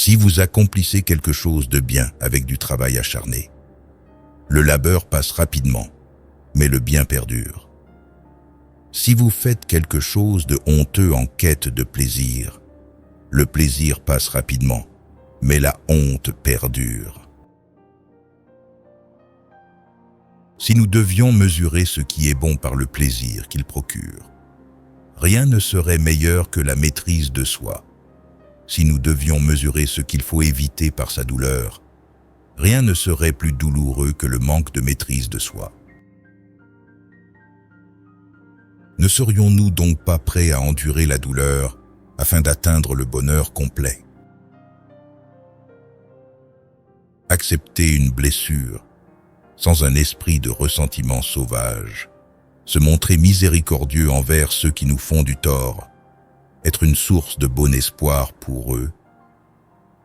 Si vous accomplissez quelque chose de bien avec du travail acharné, le labeur passe rapidement, mais le bien perdure. Si vous faites quelque chose de honteux en quête de plaisir, le plaisir passe rapidement, mais la honte perdure. Si nous devions mesurer ce qui est bon par le plaisir qu'il procure, rien ne serait meilleur que la maîtrise de soi. Si nous devions mesurer ce qu'il faut éviter par sa douleur, rien ne serait plus douloureux que le manque de maîtrise de soi. Ne serions-nous donc pas prêts à endurer la douleur afin d'atteindre le bonheur complet? Accepter une blessure sans un esprit de ressentiment sauvage, se montrer miséricordieux envers ceux qui nous font du tort, être une source de bon espoir pour eux,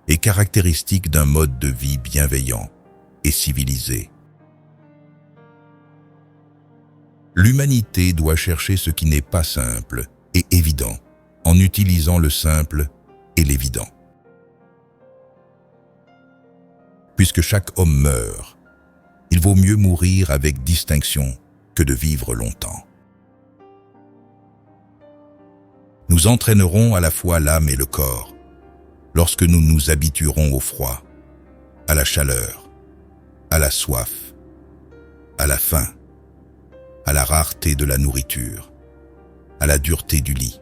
est caractéristique d'un mode de vie bienveillant et civilisé. L'humanité doit chercher ce qui n'est pas simple et évident, en utilisant le simple et l'évident. Puisque chaque homme meurt, il vaut mieux mourir avec distinction que de vivre longtemps. Nous entraînerons à la fois l'âme et le corps lorsque nous nous habituerons au froid, à la chaleur, à la soif, à la faim, à la rareté de la nourriture, à la dureté du lit,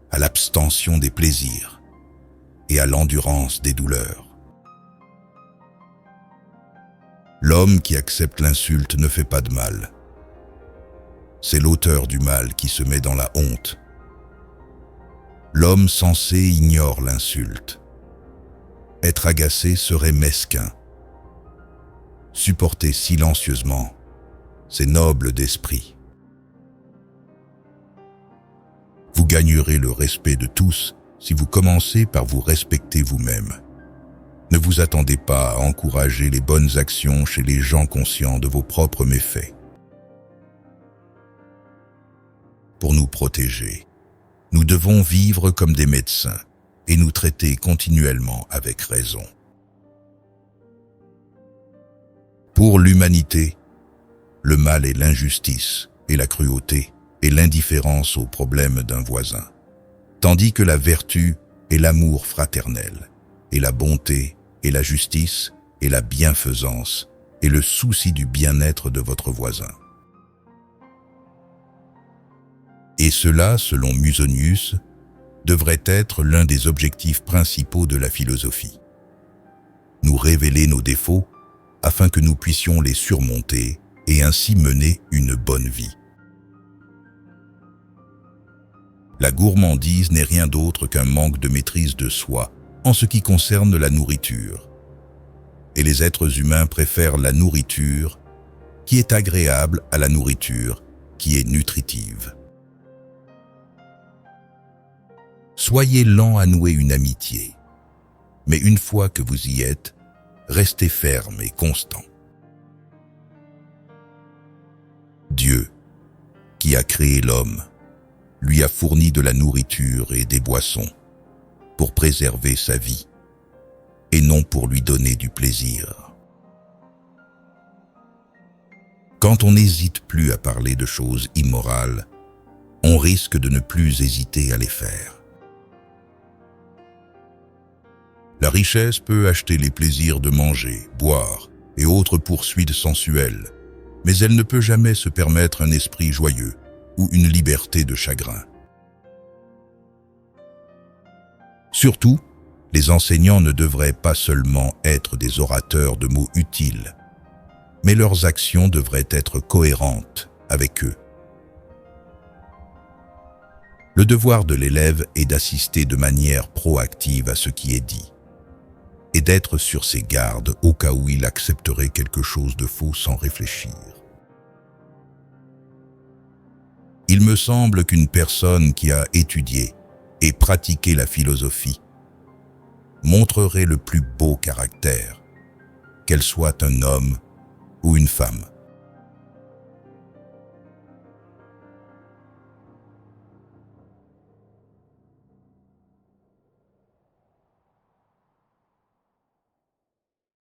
à l'abstention des plaisirs et à l'endurance des douleurs. L'homme qui accepte l'insulte ne fait pas de mal. C'est l'auteur du mal qui se met dans la honte. L'homme sensé ignore l'insulte. Être agacé serait mesquin. Supporter silencieusement, c'est noble d'esprit. Vous gagnerez le respect de tous si vous commencez par vous respecter vous-même. Ne vous attendez pas à encourager les bonnes actions chez les gens conscients de vos propres méfaits. Pour nous protéger, nous devons vivre comme des médecins et nous traiter continuellement avec raison. Pour l'humanité, le mal est l'injustice et la cruauté et l'indifférence aux problèmes d'un voisin, tandis que la vertu est l'amour fraternel et la bonté et la justice et la bienfaisance et le souci du bien-être de votre voisin. Et cela, selon Musonius, devrait être l'un des objectifs principaux de la philosophie. Nous révéler nos défauts afin que nous puissions les surmonter et ainsi mener une bonne vie. La gourmandise n'est rien d'autre qu'un manque de maîtrise de soi en ce qui concerne la nourriture. Et les êtres humains préfèrent la nourriture qui est agréable à la nourriture qui est nutritive. Soyez lents à nouer une amitié, mais une fois que vous y êtes, restez ferme et constant. Dieu, qui a créé l'homme, lui a fourni de la nourriture et des boissons pour préserver sa vie et non pour lui donner du plaisir. Quand on n'hésite plus à parler de choses immorales, on risque de ne plus hésiter à les faire. La richesse peut acheter les plaisirs de manger, boire et autres poursuites sensuelles, mais elle ne peut jamais se permettre un esprit joyeux ou une liberté de chagrin. Surtout, les enseignants ne devraient pas seulement être des orateurs de mots utiles, mais leurs actions devraient être cohérentes avec eux. Le devoir de l'élève est d'assister de manière proactive à ce qui est dit, et d'être sur ses gardes au cas où il accepterait quelque chose de faux sans réfléchir. Il me semble qu'une personne qui a étudié et pratiqué la philosophie montrerait le plus beau caractère, qu'elle soit un homme ou une femme.